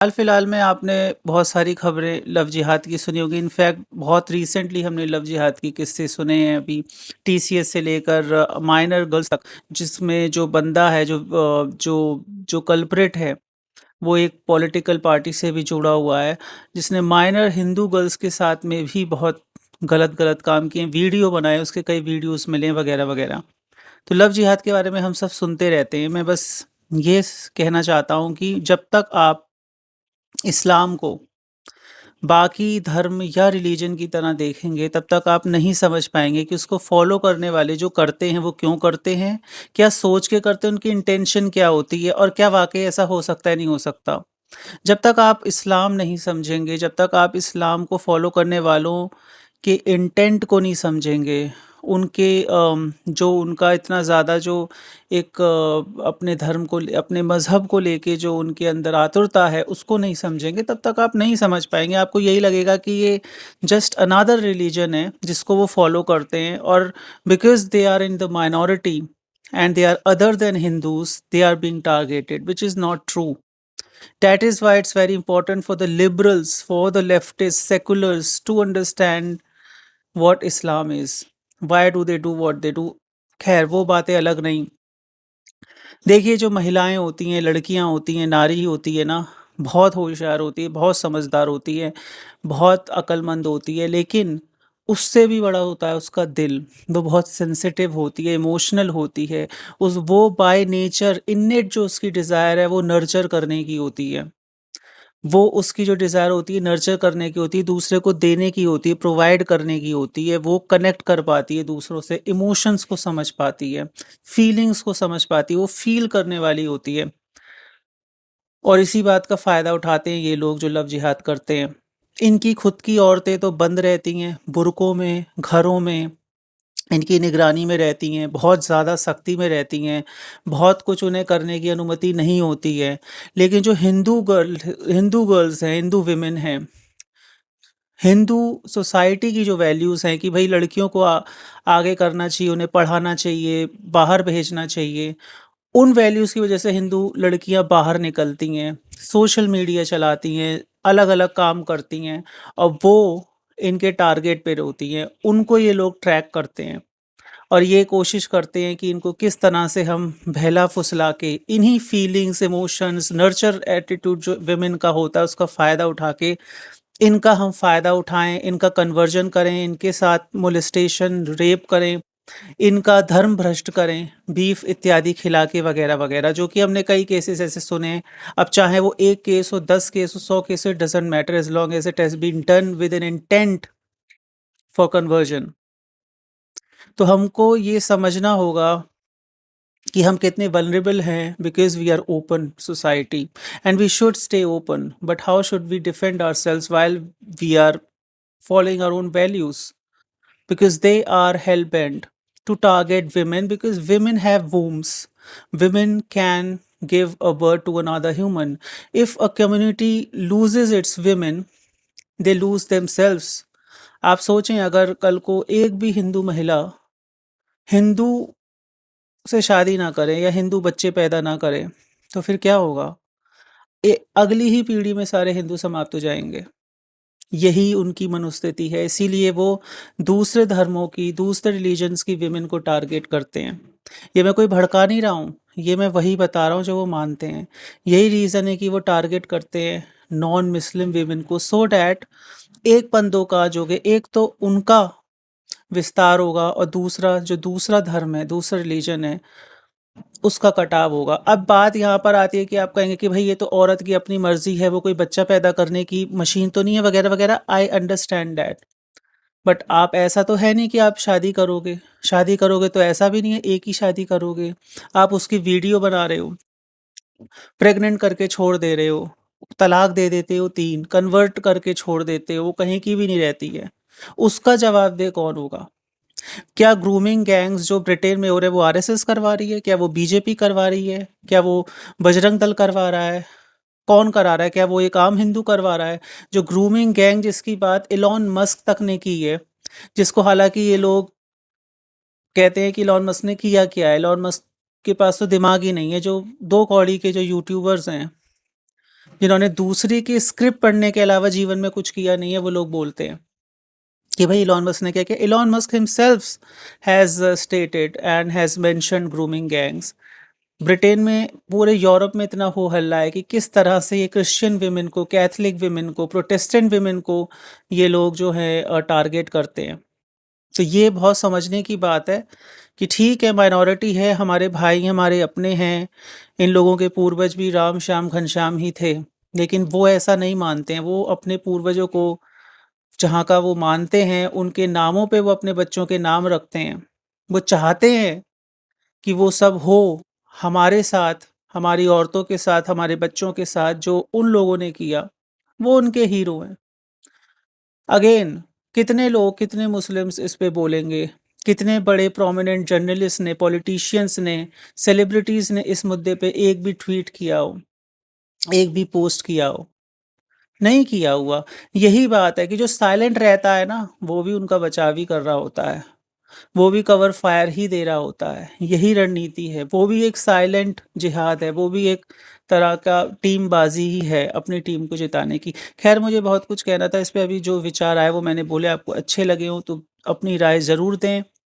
हाल-फिलहाल में आपने बहुत सारी खबरें लव जिहाद की सुनी होगी। इनफैक्ट बहुत रिसेंटली हमने लव जिहाद की किस्से सुने हैं अभी टीसीएस से लेकर माइनर गर्ल्स तक, जिसमें जो बंदा है जो कल्प्रिट है, वो एक पॉलिटिकल पार्टी से भी जुड़ा हुआ है, जिसने माइनर हिंदू गर्ल्स के साथ में भी बहुत गलत-गलत काम किए, वीडियो बनाए, उसके कई वीडियोज़ मिले वगैरह-वगैरह। तो लव जिहाद के बारे में हम सब सुनते रहते हैं। मैं बस ये कहना चाहता हूँ कि जब तक आप इस्लाम को बाकी धर्म या रिलीजन की तरह देखेंगे, तब तक आप नहीं समझ पाएँगे कि उसको फ़ॉलो करने वाले जो करते हैं, वो क्यों करते हैं? क्या सोच के करते हैं? उनकी इंटेंशन क्या होती है? और क्या वाक़ई ऐसा हो सकता है, नहीं हो सकता? जब तक आप इस्लाम नहीं समझेंगे, जब तक आप इस्लाम को फ़ॉलो करने वालों के इंटेंट को नहीं समझेंगे, उनके जो उनका इतना ज़्यादा जो एक अपने धर्म को अपने मज़हब को लेके जो उनके अंदर आतुरता है, उसको नहीं समझेंगे, तब तक आप नहीं समझ पाएँगे। आपको यही लगेगा कि ये जस्ट अनदर रिलीजन है, जिसको वो फ़ॉलो करते हैं, और because they are in the minority and they are other than Hindus, they are being targeted, which is not true. That is why it's very important for the liberals, for the leftists, seculars to understand what Islam is. Why do they do what they do? खैर वो बातें अलग नहीं। देखिए, जो महिलाएं होती हैं, लड़कियां होती हैं, नारी होती है ना, बहुत होशियार होती है, बहुत समझदार होती है, बहुत अक्लमंद होती है, लेकिन उससे भी बड़ा होता है उसका दिल। वो बहुत सेंसिटिव होती है, इमोशनल होती है। उस वो बाय नेचर इन्नेट जो उसकी डिज़ायर है, वो नर्चर करने की होती है। वो उसकी जो डिज़ायर होती है नर्चर करने की होती है, दूसरे को देने की होती है, प्रोवाइड करने की होती है, वो कनेक्ट कर पाती है दूसरों से, इमोशंस को समझ पाती है, फीलिंग्स को समझ पाती है, वो फ़ील करने वाली होती है। और इसी बात का फ़ायदा उठाते हैं ये लोग जो लव जिहाद करते हैं। इनकी खुद की औरतें तो बंद रहती हैं, बुर्कों में, घरों में, इनकी निगरानी में रहती हैं, बहुत ज़्यादा सख्ती में रहती हैं, बहुत कुछ उन्हें करने की अनुमति नहीं होती है। लेकिन जो हिंदू गर्ल्स हैं, हिंदू वुमेन हैं, हिंदू सोसाइटी की जो वैल्यूज़ हैं कि भई लड़कियों को आगे करना चाहिए, उन्हें पढ़ाना चाहिए, बाहर भेजना चाहिए, उन वैल्यूज़ की वजह से हिंदू लड़कियाँ बाहर निकलती हैं, सोशल मीडिया चलाती हैं, अलग-अलग काम करती हैं, और वो इनके टारगेट पे होती हैं। उनको ये लोग ट्रैक करते हैं। और ये कोशिश करते हैं कि इनको किस तरह से हम बहला-फुसला के इन्हीं फीलिंग्स, इमोशंस, नर्चर एटीट्यूड जो वुमेन का होता है, उसका फ़ायदा उठा के इनका हम फ़ायदा उठाएँ, इनका कन्वर्जन करें, इनके साथ मोलेस्टेशन, रेप करें, इनका धर्म भ्रष्ट करें, बीफ इत्यादि खिला के वगैरह-वगैरह, जो कि हमने कई केसेज़ ऐसे सुने हैं। अब चाहे वो 1 केस हो, 10 केस हो, 100 केस हो, it doesn't matter as long as it has been done with an intent for conversion. तो हमको ये समझना होगा कि हम कितने वल्नरेबल हैं, because we are open society and we should stay open, but how should we defend ourselves while we are following our own values, because they are hell bent to target women, because women have wombs, women can give a birth to another human. If a community loses its women, they lose themselves. आप सोचें, अगर कल को एक भी हिंदू महिला हिंदू से शादी ना करे या हिंदू बच्चे पैदा ना करे, तो फिर क्या होगा? अगली ही पीढ़ी में सारे हिंदू समाप्त हो जाएंगे। यही उनकी मनोस्थिति है, इसीलिए वो दूसरे धर्मों की, दूसरे रिलीजन्स की विमेन को टारगेट करते हैं। ये मैं कोई भड़का नहीं रहा हूँ, ये मैं वही बता रहा हूँ जो वो मानते हैं। यही रीज़न है कि वो टारगेट करते हैं नॉन मुस्लिम विमेन को, सो डैट एक पन दो काज हो गए, एक तो उनका विस्तार होगा और दूसरा जो दूसरा धर्म है, दूसरा रिलीजन है, उसका कटाव होगा। अब बात यहाँ पर आती है कि आप कहेंगे कि भई ये तो औरत की अपनी मर्ज़ी है, वो कोई बच्चा पैदा करने की मशीन तो नहीं है वगैरह-वगैरह, आई अंडरस्टैंड दैट। बट आप ऐसा तो है नहीं कि आप शादी करोगे तो ऐसा भी नहीं है एक ही शादी करोगे। आप उसकी वीडियो बना रहे हो, प्रेग्नेंट करके छोड़ दे रहे हो, तलाक दे देते हो 3, कन्वर्ट करके छोड़ देते हो, वो कहीं की भी नहीं रहती है। उसका जवाबदेह कौन होगा? क्या ग्रूमिंग गैंग्स जो ब्रिटेन में हो रहे हैं वो आरएसएस करवा रही है? क्या वो बीजेपी करवा रही है? क्या वो बजरंग दल करवा रहा है? कौन करा रहा है? क्या वो एक आम हिंदू करवा रहा है? जो ग्रूमिंग गैंग जिसकी बात इलॉन मस्क तक ने की है, जिसको हालाँकि ये लोग कहते हैं कि इलॉन मस्क ने किया क्या है? इलॉन मस्क के पास तो दिमाग ही नहीं है। जो 2 कौड़ी के जो यूट्यूबर्स हैं, जिन्होंने दूसरे की स्क्रिप्ट पढ़ने के अलावा जीवन में कुछ किया नहीं है, वो लोग बोलते हैं कि भाई इलॉन मस्क ने क्या किया। Elon Musk himself has stated and has mentioned grooming gangs. Britain में, पूरे यूरोप में इतना हो हल्ला है कि किस तरह से ये क्रिश्चियन विमेन को, कैथलिक विमेन को, प्रोटेस्टेंट विमेन को ये लोग जो है टारगेट करते हैं। तो ये बहुत समझने की बात है कि ठीक है, माइनॉरिटी है, हमारे भाई हमारे अपने हैं, इन लोगों के पूर्वज भी राम श्याम घनश्याम ही थे, लेकिन वो ऐसा नहीं मानते हैं। वो अपने पूर्वजों को जहाँ का वो मानते हैं, उनके नामों पे वो अपने बच्चों के नाम रखते हैं। वो चाहते हैं कि वो सब हो हमारे साथ, हमारी औरतों के साथ, हमारे बच्चों के साथ, जो उन लोगों ने किया, वो उनके हीरो हैं। अगेन, कितने लोग, कितने मुस्लिम्स इस पे बोलेंगे, कितने बड़े प्रोमिनेंट जर्नलिस्ट ने, पॉलिटिशियंस ने, सेलिब्रिटीज़ ने इस मुद्दे पे एक भी ट्वीट किया हो, एक भी पोस्ट किया हो? नहीं किया हुआ। यही बात है कि जो साइलेंट रहता है ना, वो भी उनका बचाव ही कर रहा होता है। वो भी कवर फायर ही दे रहा होता है। यही रणनीति है। वो भी एक साइलेंट जिहाद है, वो भी एक तरह का टीमबाज़ी ही है अपनी टीम को जिताने की। ख़ैर, मुझे बहुत कुछ कहना था इस पे, अभी जो विचार आए वो मैंने बोले। आपको अच्छे लगे हों तो अपनी राय ज़रूर दें।